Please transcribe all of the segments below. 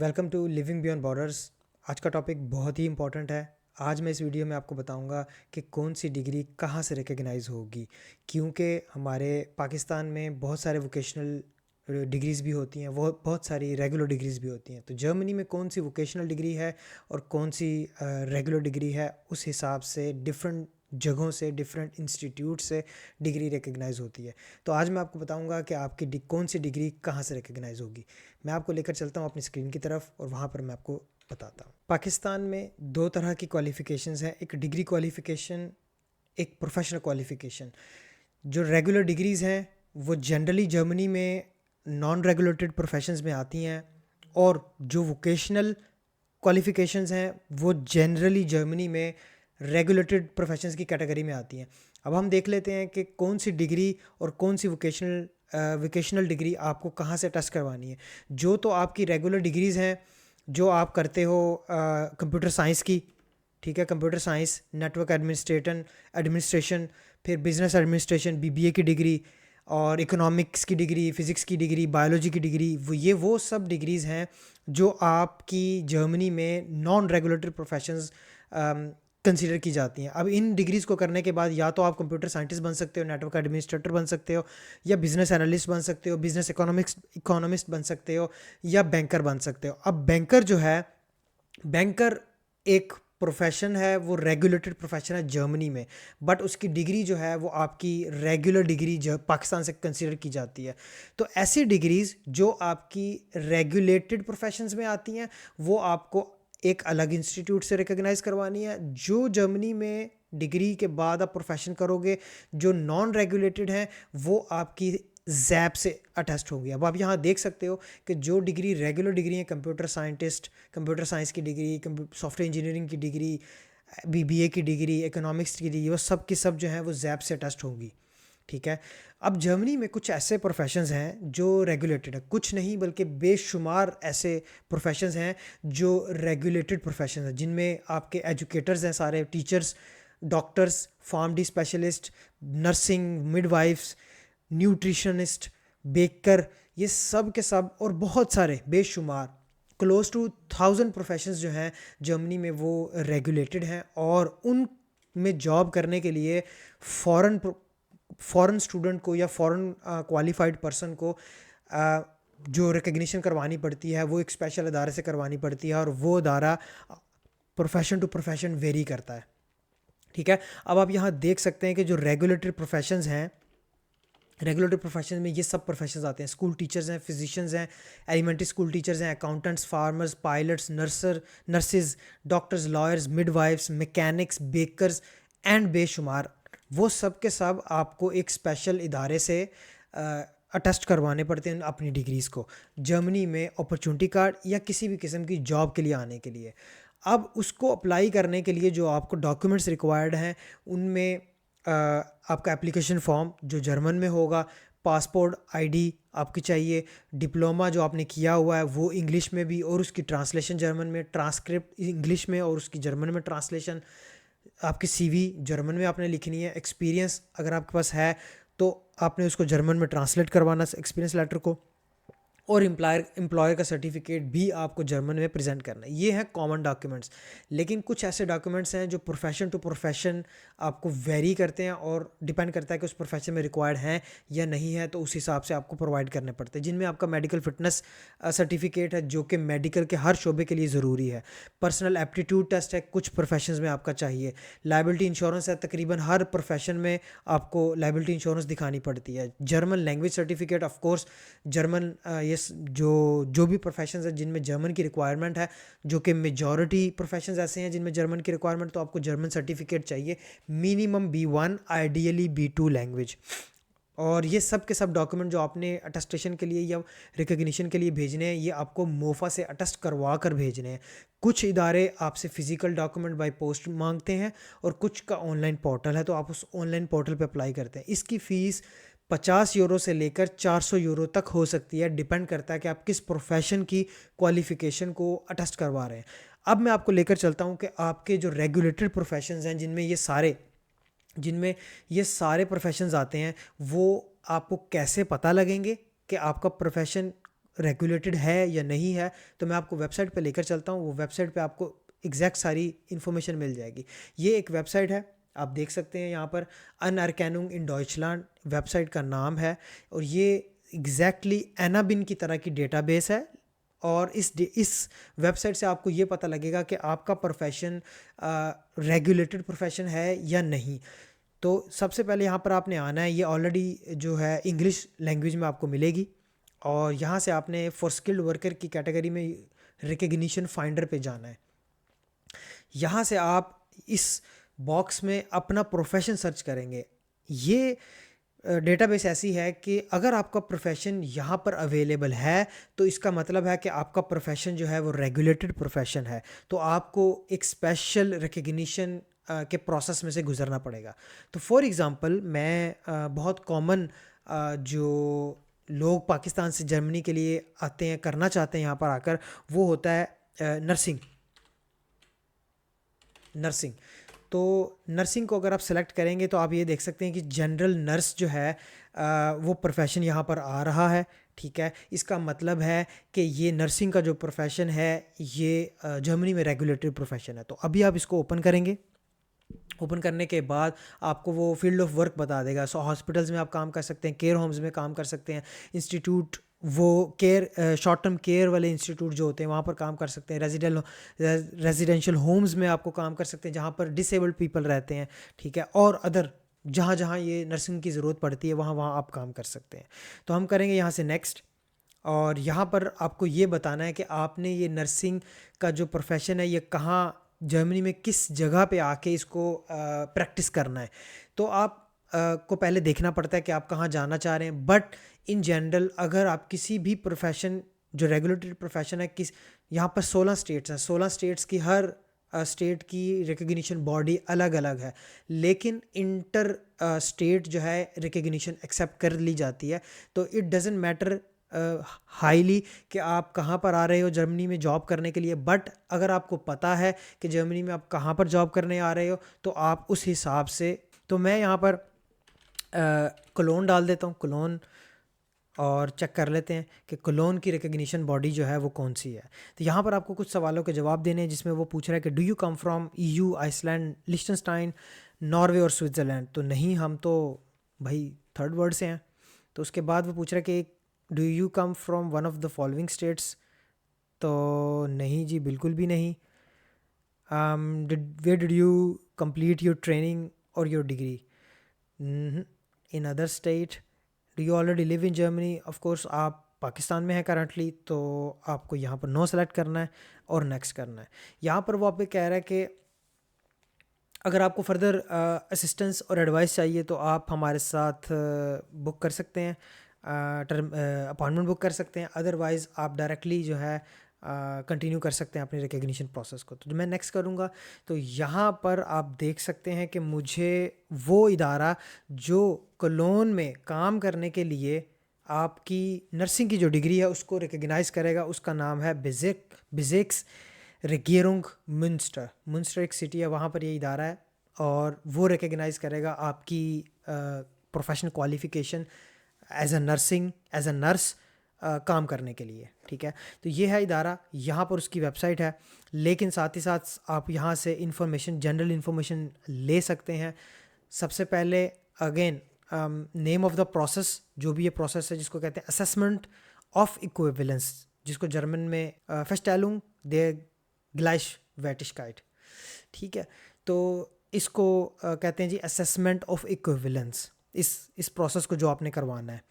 Welcome to living beyond borders. آج کا topic بہت ہی امپورٹنٹ ہے۔ آج میں اس ویڈیو میں آپ کو بتاؤں گا کہ کون سی ڈگری کہاں سے ریکگنائز ہوگی، کیونکہ ہمارے پاکستان میں بہت سارے ووکیشنل ڈگریز بھی ہوتی ہیں، وہ بہت ساری ریگولر ڈگریز بھی ہوتی ہیں۔ تو جرمنی میں کون سی ووکیشنل ڈگری ہے اور کون سی ریگولر ڈگری ہے، اس حساب سے ڈفرینٹ جگہوں سے، ڈفرینٹ انسٹیٹیوٹ سے ڈگری ریکگنائز ہوتی ہے۔ تو آج میں آپ کو بتاؤں گا کہ آپ کی کون سی ڈگری کہاں سے ریکگنائز ہوگی۔ میں آپ کو لے کر چلتا ہوں اپنی اسکرین کی طرف اور وہاں پر میں آپ کو بتاتا ہوں۔ پاکستان میں دو طرح کی کوالیفیکیشنز ہیں، ایک ڈگری کوالیفیکیشن، ایک پروفیشنل کوالیفیکیشن۔ جو ریگولر ڈگریز ہیں وہ جنرلی جرمنی میں نان ریگولیٹڈ پروفیشنز میں آتی ہیں، اور جو ووکیشنل کوالیفیکیشنز ہیں وہ جنرلی جرمنی میں ریگولیٹڈ پروفیشنز کی کیٹیگری میں آتی ہیں۔ اب ہم دیکھ لیتے ہیں کہ کون سی ڈگری اور کون سی ووکیشنل ڈگری آپ کو کہاں سے ٹیسٹ کروانی ہے۔ جو تو آپ کی ریگولر ڈگریز ہیں، جو آپ کرتے ہو کمپیوٹر سائنس کی، ٹھیک ہے، computer science, network administration, پھر بزنس ایڈمنسٹریشن، BBA کی ڈگری، اور اکنامکس کی ڈگری، فزکس کی ڈگری، بایولوجی کی ڈگری، وہ سب ڈگریز ہیں جو آپ کی جرمنی میں نان ریگولیٹڈ پروفیشنز کنسیڈر کی جاتی ہیں۔ اب ان ڈگریز کو کرنے کے بعد یا تو آپ کمپیوٹر سائنٹسٹ بن سکتے ہو، نیٹ ورک ایڈمنسٹریٹر بن سکتے ہو، یا بزنس انالسٹ بن سکتے ہو، بزنس اکانومسٹ بن سکتے ہو، یا بینکر بن سکتے ہو۔ اب بینکر جو ہے، بینکر ایک پروفیشن ہے، وہ ریگولیٹڈ پروفیشن ہے جرمنی میں، بٹ اس کی ڈگری جو ہے وہ آپ کی ریگولر ڈگری جو پاکستان سے کنسیڈر کی جاتی ہے۔ تو ایسی ڈگریز جو آپ کی ریگولیٹڈ پروفیشنز میں آتی ہیں وہ آپ کو ایک الگ انسٹیٹیوٹ سے ریکگنائز کروانی ہے۔ جو جرمنی میں ڈگری کے بعد آپ پروفیشن کرو گے جو نان ریگولیٹڈ ہیں وہ آپ کی زیپ سے اٹیسٹ ہوگی۔ اب آپ یہاں دیکھ سکتے ہو کہ جو ڈگری ریگولر ڈگری ہیں، کمپیوٹر سائنٹسٹ، کمپیوٹر سائنس کی ڈگری، سافٹ ویئر انجینئرنگ کی ڈگری، BBA کی ڈگری، اکنامکس کی ڈگری، وہ سب کی سب جو ہیں وہ زیپ سے اٹیسٹ ہوگی، ٹھیک ہے۔ اب جرمنی میں کچھ ایسے پروفیشنز ہیں جو ریگولیٹڈ ہیں، کچھ نہیں بلکہ بے شمار ایسے پروفیشنز ہیں جو ریگولیٹڈ پروفیشنز ہیں، جن میں آپ کے ایجوکیٹرز ہیں، سارے teachers, doctors, PharmD specialist, nursing, midwives, nutritionist, baker, یہ سب کے سب اور بہت سارے بے شمار کلوز ٹو 1000 پروفیشنز جو ہیں جرمنی میں وہ ریگولیٹڈ ہیں، اور ان میں جاب کرنے کے لیے فورن اسٹوڈنٹ کو یا فورن کوالیفائڈ پرسن کو جو ریکگنیشن کروانی پڑتی ہے وہ ایک اسپیشل ادارے سے کروانی پڑتی ہے، اور وہ ادارہ پروفیشن ٹو پروفیشن ویری کرتا ہے، ٹھیک ہے۔ اب آپ یہاں دیکھ سکتے ہیں کہ جو ریگولیٹڈ پروفیشنز ہیں، ریگولیٹڈ پروفیشن میں یہ سب پروفیشنز آتے ہیں۔ اسکول ٹیچرز ہیں، فزیشینز ہیں، ایلیمنٹری اسکول ٹیچرز ہیں، accountants, farmers, pilots, nurses, doctors, lawyers, midwives, mechanics, bakers and بے شمار، وہ سب کے سب آپ کو ایک اسپیشل ادارے سے اٹیسٹ کروانے پڑتے ہیں اپنی ڈگریز کو، جرمنی میں اپرچونٹی کارڈ یا کسی بھی قسم کی جاب کے لیے آنے کے لیے۔ اب اس کو اپلائی کرنے کے لیے جو آپ کو ڈاکیومنٹس ریکوائرڈ ہیں، ان میں آپ کا اپلیکیشن فارم جو جرمن میں ہوگا، پاسپورٹ ID آپ کی چاہیے، ڈپلومہ جو آپ نے کیا ہوا ہے وہ انگلش میں بھی اور اس کی ٹرانسلیشن جرمن میں، ٹرانسکرپٹ انگلش میں اور اس کی جرمن میں ٹرانسلیشن، آپ کی CV جرمن میں آپ نے لکھنی ہے، ایکسپیرینس اگر آپ کے پاس ہے تو آپ نے اس کو جرمن میں ٹرانسلیٹ کروانا ایکسپیرینس لیٹر کو، اور امپلائر کا سرٹیفکیٹ بھی آپ کو جرمن میں پریزنٹ کرنا ہے۔ یہ ہیں کامن ڈاکیومنٹس، لیکن کچھ ایسے ڈاکیومنٹس ہیں جو پروفیشن ٹو پروفیشن آپ کو ویری کرتے ہیں، اور ڈیپینڈ کرتا ہے کہ اس پروفیشن میں ریکوائرڈ ہیں یا نہیں ہے، تو اس حساب سے آپ کو پرووائڈ کرنے پڑتے ہیں، جن میں آپ کا میڈیکل فٹنس سرٹیفکیٹ ہے جو کہ میڈیکل کے ہر شعبے کے لیے ضروری ہے، پرسنل ایپٹیٹیوڈ ٹیسٹ ہے کچھ پروفیشنز میں آپ کا چاہیے، لائبلٹی انشورنس ہے، تقریباً ہر پروفیشن میں آپ کو لائبلٹی انشورنس دکھانی پڑتی ہے، German language certificate, of course German جو بھی پروفیشنز ہیں جن میں جرمن کی ریکوائرمنٹ ہے، جو کہ میجورٹی پروفیشنز ایسے ہیں جن میں جرمن کی ریکوائرمنٹ، تو آپ کو جرمن سرٹیفکیٹ چاہیے، minimum B1 ideally B2 language. اور یہ سب کے سب ڈاکیومنٹ جو آپ نے اٹیسٹیشن کے لیے یا ریکگنیشن کے لیے بھیجنے ہیں، یہ آپ کو موفا سے اٹیسٹ کروا کر بھیجنے ہیں۔ کچھ ادارے آپ سے فزیکل ڈاکیومنٹ بائی پوسٹ مانگتے ہیں، اور کچھ کا آن لائن پورٹل ہے، تو آپ اس آن لائن پورٹل پہ اپلائی کرتے ہیں۔ اس کی فیس 50 یورو سے لے کر 400 یورو تک ہو سکتی ہے، ڈیپینڈ کرتا ہے کہ آپ کس پروفیشن کی کوالیفیکیشن کو اٹیسٹ کروا رہے ہیں۔ اب میں آپ کو لے کر چلتا ہوں کہ آپ کے جو ریگولیٹڈ پروفیشنز ہیں جن میں یہ سارے پروفیشنز آتے ہیں، وہ آپ کو کیسے پتہ لگیں گے کہ آپ کا پروفیشن ریگولیٹڈ ہے یا نہیں ہے، تو میں آپ کو ویب سائٹ پہ لے کر چلتا ہوں. وہ ویب سائٹ پہ آپ کو ایگزیکٹ ساری انفارمیشن مل جائے گی. یہ ایک ویب سائٹ ہے، آپ دیکھ سکتے ہیں یہاں پر انرکیننگ ان ڈوائچلینڈ ویب سائٹ کا نام ہے، اور یہ ایگزیکٹلی اینابن کی طرح کی ڈیٹا بیس ہے. اور اس ویب سائٹ سے آپ کو یہ پتہ لگے گا کہ آپ کا پروفیشن ریگولیٹڈ پروفیشن ہے یا نہیں. تو سب سے پہلے یہاں پر آپ نے آنا ہے، یہ آلریڈی جو ہے انگلش لینگویج میں آپ کو ملے گی، اور یہاں سے آپ نے فار اسکلڈ ورکر کی کیٹیگری میں ریکگنیشن فائنڈر پہ جانا ہے. یہاں سے آپ اس باکس میں اپنا پروفیشن سرچ کریں گے. یہ ڈیٹا بیس ایسی ہے کہ اگر آپ کا پروفیشن یہاں پر اویلیبل ہے تو اس کا مطلب ہے کہ آپ کا پروفیشن جو ہے وہ ریگولیٹڈ پروفیشن ہے، تو آپ کو ایک اسپیشل ریکگنیشن کے پروسیس میں سے گزرنا پڑے گا. تو فار ایگزامپل میں بہت کامن جو لوگ پاکستان سے جرمنی کے لیے آتے ہیں، کرنا چاہتے ہیں یہاں پر آ کر، وہ ہوتا ہے نرسنگ. تو نرسنگ کو اگر آپ سلیکٹ کریں گے تو آپ یہ دیکھ سکتے ہیں کہ جنرل نرس جو ہے وہ پروفیشن یہاں پر آ رہا ہے. ٹھیک ہے، اس کا مطلب ہے کہ یہ نرسنگ کا جو پروفیشن ہے یہ جرمنی میں ریگولیٹڈ پروفیشن ہے. تو ابھی آپ اس کو اوپن کریں گے. اوپن کرنے کے بعد آپ کو وہ فیلڈ آف ورک بتا دے گا. سو ہاسپٹلز میں آپ کام کر سکتے ہیں، کیئر ہومز میں کام کر سکتے ہیں، انسٹیٹیوٹ وہ کیئر شارٹ ٹرم کیئر والے انسٹیٹیوٹ جو ہوتے ہیں وہاں پر کام کر سکتے ہیں، ریزیڈینشیل ہومز میں آپ کو کام کر سکتے ہیں جہاں پر ڈسیبلڈ پیپل رہتے ہیں. ٹھیک ہے، اور ادر جہاں جہاں یہ نرسنگ کی ضرورت پڑتی ہے وہاں وہاں آپ کام کر سکتے ہیں. تو ہم کریں گے یہاں سے نیکسٹ، اور یہاں پر آپ کو یہ بتانا ہے کہ آپ نے یہ نرسنگ کا جو پروفیشن ہے یہ کہاں جرمنی میں کس جگہ پہ آ کے اس کو پریکٹس کرنا ہے. تو آپ کو پہلے دیکھنا پڑتا ہے کہ آپ کہاں جانا چاہ رہے ہیں. بٹ ان جنرل اگر آپ کسی بھی پروفیشن جو ریگولیٹڈ پروفیشن ہے، یہاں پر 16 اسٹیٹس ہیں، 16 اسٹیٹس کی ہر اسٹیٹ کی ریکگنیشن باڈی الگ الگ ہے، لیکن انٹر اسٹیٹ جو ہے ریکگنیشن ایکسیپٹ کر لی جاتی ہے. تو اٹ ڈزنٹ میٹر ہائیلی کہ آپ کہاں پر آ رہے ہو جرمنی میں جاب کرنے کے لیے. بٹ اگر آپ کو پتہ ہے کہ جرمنی میں آپ کہاں پر جاب کرنے آ رہے ہو تو آپ اس حساب سے، تو میں یہاں پر کولون ڈال دیتا ہوں، کولون، اور چیک کر لیتے ہیں کہ کولون کی ریکگنیشن باڈی جو ہے وہ کون سی ہے. تو یہاں پر آپ کو کچھ سوالوں کے جواب دینے ہیں جس میں وہ پوچھ رہا ہے کہ do you come from EU، Iceland, Liechtenstein, Norway اور سوئٹزرلینڈ. تو نہیں، ہم تو بھائی تھرڈ ورلڈ سے ہیں. تو اس کے بعد وہ پوچھ رہا ہے کہ do you come from one of the following states. تو نہیں جی، بالکل بھی نہیں. Where did you complete your training or your degree. In other state. Do you already live in Germany. Of course آپ پاکستان میں ہیں کرنٹلی، تو آپ کو یہاں پر نو سلیکٹ کرنا ہے اور نیکسٹ کرنا ہے. یہاں پر وہ آپ کو کہہ رہا ہے کہ اگر آپ کو فردر اسسٹنس اور ایڈوائس چاہیے تو آپ ہمارے ساتھ بک کر سکتے ہیں، اپائنٹمنٹ بک کر سکتے ہیں. ادروائز آپ ڈائریکٹلی جو ہے کنٹینیو کر سکتے ہیں اپنی ریکگنیشن پروسیس کو. تو میں نیکسٹ کروں گا. تو یہاں پر آپ دیکھ سکتے ہیں کہ مجھے وہ ادارہ جو کولون میں کام کرنے کے لیے آپ کی نرسنگ کی جو ڈگری ہے اس کو ریکگنائز کرے گا، اس کا نام ہے بیزیکس ریگیرونگ منسٹر. منسٹر ایک سٹی ہے، وہاں پر یہ ادارہ ہے، اور وہ ریکگنائز کرے گا آپ کی professional qualification as a nurse کام کرنے کے لیے. ٹھیک ہے، تو یہ ہے ادارہ. یہاں پر اس کی ویب سائٹ ہے، لیکن ساتھ ہی ساتھ آپ یہاں سے جنرل انفارمیشن لے سکتے ہیں. سب سے پہلے again name of the process, جو بھی یہ پروسیس ہے جس کو کہتے ہیں اسیسمنٹ آف ایکویولنس، جس کو جرمن میں فیسٹیلنگ دے گلائش ویٹشکائٹ. ٹھیک ہے، تو اس کو کہتے ہیں جی اسیسمنٹ آف ایکویولنس، اس پروسیس کو جو آپ نے کروانا ہے.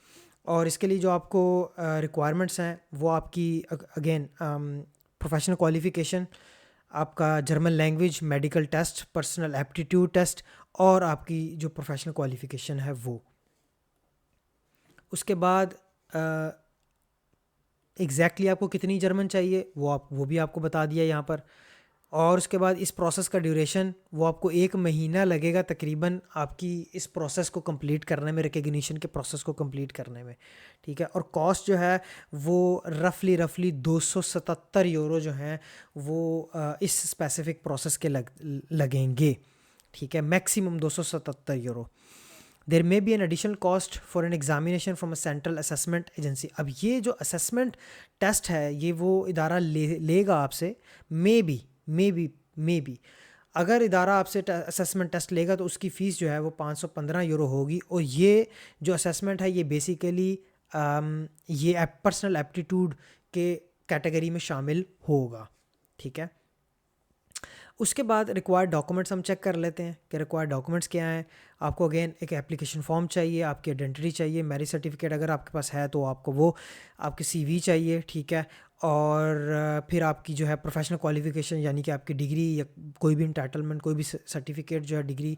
اور اس کے لیے جو آپ کو ریکوائرمنٹس ہیں وہ آپ کی اگین پروفیشنل کوالیفیکیشن، آپ کا German language, medical test, personal aptitude test, اور آپ کی جو پروفیشنل کوالیفیکیشن ہے وہ. اس کے بعد ایگزیکٹلی آپ کو کتنی جرمن چاہیے وہ بھی آپ کو بتا دیا یہاں پر. اور اس کے بعد اس پروسیس کا ڈیوریشن وہ آپ کو 1 مہینہ لگے گا تقریباً آپ کی اس پروسیس کو کمپلیٹ کرنے میں، ریکگنیشن کے پروسیس کو کمپلیٹ کرنے میں. ٹھیک ہے، اور کاسٹ جو ہے وہ رفلی 277 یورو جو ہیں وہ اس اسپیسیفک پروسیس کے لگیں گے. ٹھیک ہے، maximum 277 euro. There may be an additional cost for an examination from a central assessment agency. اب یہ جو اسیسمنٹ ٹیسٹ ہے یہ وہ ادارہ لے گا آپ سے. مے بی اگر ادارہ آپ سے اسیسمنٹ ٹیسٹ لے گا تو اس کی فیس جو ہے وہ 515 یورو ہوگی. اور یہ جو اسیسمنٹ ہے یہ بیسیکلی یہ پرسنل ایپٹیٹیوڈ کے کیٹیگری میں شامل ہوگا. ٹھیک ہے. اس کے بعد ریکوائرڈ ڈاکومنٹس ہم چیک کر لیتے ہیں کہ ریکوائرڈ ڈاکومنٹس کیا ہیں. آپ کو اگین ایک اپلیکیشن فارم چاہیے, آپ کی آئیڈینٹی چاہیے, میرج سرٹیفکیٹ اگر آپ کے پاس ہے تو آپ کو وہ, آپ کی سی وی چاہیے. ٹھیک ہے. اور پھر آپ کی جو ہے پروفیشنل کوالیفیکیشن یعنی کہ آپ کی ڈگری یا کوئی بھی انٹائٹلمنٹ, کوئی بھی سرٹیفکیٹ جو ہے ڈگری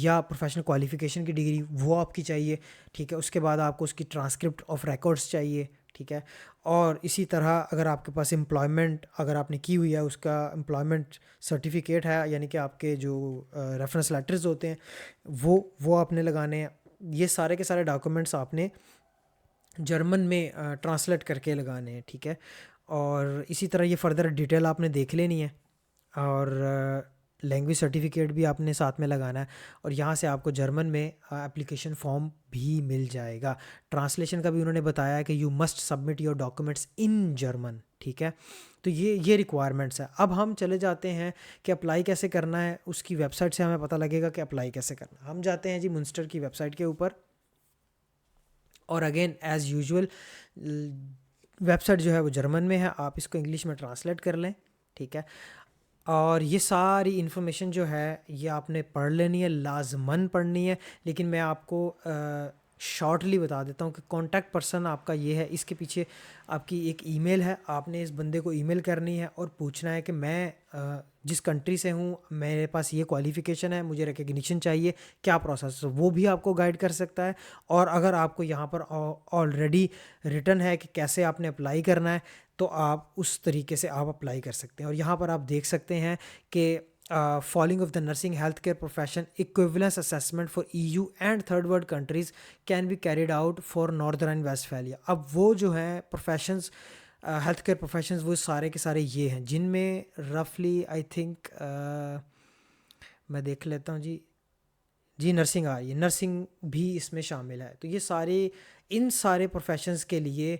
یا پروفیشنل کوالیفیکیشن کی ڈگری وہ آپ کی چاہیے. ٹھیک ہے. اس کے بعد آپ کو اس کی ٹرانسکرپٹ آف ریکارڈس چاہیے. ٹھیک ہے. اور اسی طرح اگر آپ کے پاس امپلائمنٹ اگر آپ نے کی ہوئی ہے اس کا امپلائمنٹ سرٹیفکیٹ ہے یعنی کہ آپ کے جو ریفرنس لیٹرز ہوتے ہیں وہ آپ نے لگانے ہیں. یہ سارے کے سارے ڈاکومنٹس آپ نے جرمن میں ٹرانسلیٹ کر کے لگانے ہیں. ٹھیک ہے. اور اسی طرح یہ فردر ڈیٹیل آپ نے دیکھ لینی ہے. اور لینگویج سرٹیفکیٹ بھی آپ نے ساتھ میں لگانا ہے. اور یہاں سے آپ کو جرمن میں اپلیکیشن فارم بھی مل جائے گا. ٹرانسلیشن کا بھی انہوں نے بتایا ہے کہ you must submit your documents in German. ٹھیک ہے. تو یہ ریکوائرمنٹس ہے. اب ہم چلے جاتے ہیں کہ اپلائی کیسے کرنا ہے. اس کی ویب سائٹ سے ہمیں پتہ لگے گا کہ اپلائی کیسے کرنا ہے. ہم جاتے ہیں جی منسٹر کی ویب سائٹ کے اوپر, اور again as usual website جو ہے وہ جرمن میں ہے, آپ اس کو انگلش میں ٹرانسلیٹ کر لیں. ٹھیک ہے. اور یہ ساری انفارمیشن جو ہے یہ آپ نے پڑھ لینی ہے, لازماً پڑھنی ہے. لیکن میں آپ کو شارٹلی بتا دیتا ہوں کہ کانٹیکٹ پرسن آپ کا یہ ہے, اس کے پیچھے آپ کی ایک ای میل ہے. آپ نے اس بندے کو ای میل کرنی ہے اور پوچھنا ہے کہ میں جس کنٹری سے ہوں, میرے پاس یہ کوالیفیکیشن ہے, مجھے ریکگنیشن چاہیے, کیا پروسیس ہے. وہ بھی آپ کو گائیڈ کر سکتا ہے. اور اگر آپ کو یہاں پر آلریڈی ریٹن ہے کہ کیسے آپ نے اپلائی کرنا ہے تو آپ اس طریقے سے آپ اپلائی کر سکتے ہیں. اور یہاں پر آپ دیکھ سکتے ہیں کہ following of the nursing health care profession equivalence assessment for EU and third world countries can be carried out for Northern Westphalia. اب وہ جو ہیں پروفیشنز ہیلتھ کیئر پروفیشنز وہ سارے کے سارے یہ ہیں جن میں رفلی آئی تھنک میں دیکھ لیتا ہوں جی نرسنگ آ رہی ہے, نرسنگ بھی اس میں شامل ہے. تو یہ سارے ان سارے پروفیشنز کے لیے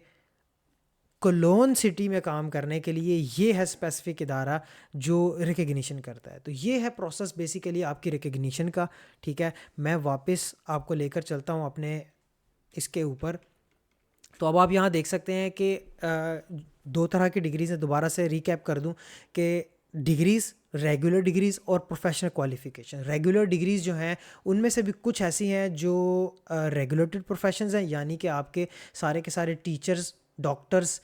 کولون سٹی میں کام کرنے کے لیے یہ ہے اسپیسیفک ادارہ جو ریکگنیشن کرتا ہے. تو یہ ہے پروسیس بیسیکلی آپ کی ریکگنیشن کا. ٹھیک ہے. میں واپس آپ کو لے کر چلتا ہوں اپنے اس کے اوپر. تو اب آپ یہاں دیکھ سکتے ہیں کہ دو طرح کی ڈگریز ہیں. دوبارہ سے ریکیپ کر دوں کہ ڈگریز, ریگولر ڈگریز اور پروفیشنل کوالیفیکیشن. ریگولر ڈگریز جو ہیں ان میں سے بھی کچھ ایسی ہیں جو ریگولیٹڈ پروفیشنز ہیں یعنی کہ آپ کے سارے teachers, doctors,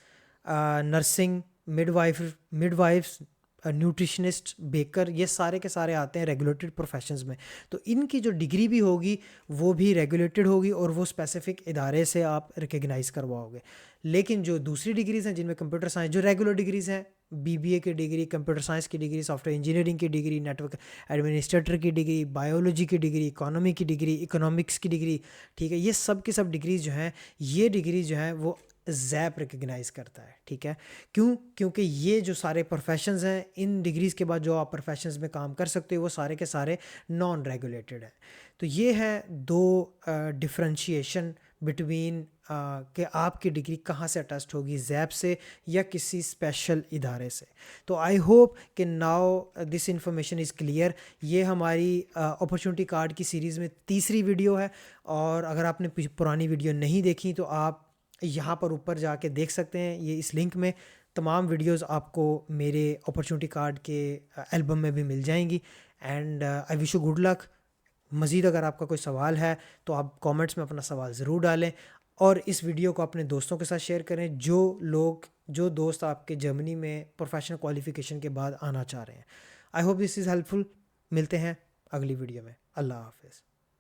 nursing, midwives, nutritionist, baker, یہ سارے کے سارے آتے ہیں ریگولیٹڈ پروفیشنز میں. تو ان کی جو ڈگری بھی ہوگی وہ بھی ریگولیٹڈ ہوگی اور وہ اسپیسیفک ادارے سے آپ ریکگنائز کرواؤ گے. لیکن جو دوسری ڈگریز ہیں جن میں کمپیوٹر سائنس, جو ریگولر ڈگریز ہیں, BBA کی ڈگری, کمپیوٹر سائنس کی ڈگری, سافٹ ویئر انجینئرنگ کی ڈگری, نیٹ ورک ایڈمنسٹریٹر کی ڈگری, بایولوجی کی ڈگری, اکانومی کی ڈگری, اکنامکس کی ڈگری. ٹھیک ہے. یہ سب کی سب ڈگریز جو ہیں یہ ڈگریز جو ہیں وہ زیپ ریکگنائز کرتا ہے. ٹھیک ہے. کیونکہ یہ جو سارے پروفیشنز ہیں ان ڈگریز کے بعد جو آپ پروفیشنز میں کام کر سکتے ہو وہ سارے کے سارے نان ریگولیٹڈ ہیں. تو یہ ہے دو ڈفرینشیشن بٹوین کہ آپ کی ڈگری کہاں سے اٹیسٹ ہوگی, زیپ سے یا کسی اسپیشل ادارے سے. تو آئی ہوپ کہ now this information is clear. یہ ہماری اپرچونٹی کارڈ کی سیریز میں تیسری ویڈیو ہے, اور اگر آپ نے پرانی ویڈیو نہیں دیکھی تو آپ یہاں پر اوپر جا کے دیکھ سکتے ہیں. یہ اس لنک میں تمام ویڈیوز آپ کو میرے اپرچونٹی کارڈ کے البم میں بھی مل جائیں گی. And I wish you good luck. مزید اگر آپ کا کوئی سوال ہے تو آپ کامنٹس میں اپنا سوال ضرور ڈالیں, اور اس ویڈیو کو اپنے دوستوں کے ساتھ شیئر کریں جو دوست آپ کے جرمنی میں پروفیشنل کوالیفیکیشن کے بعد آنا چاہ رہے ہیں. I hope this is helpful. ملتے ہیں اگلی ویڈیو میں. اللہ حافظ.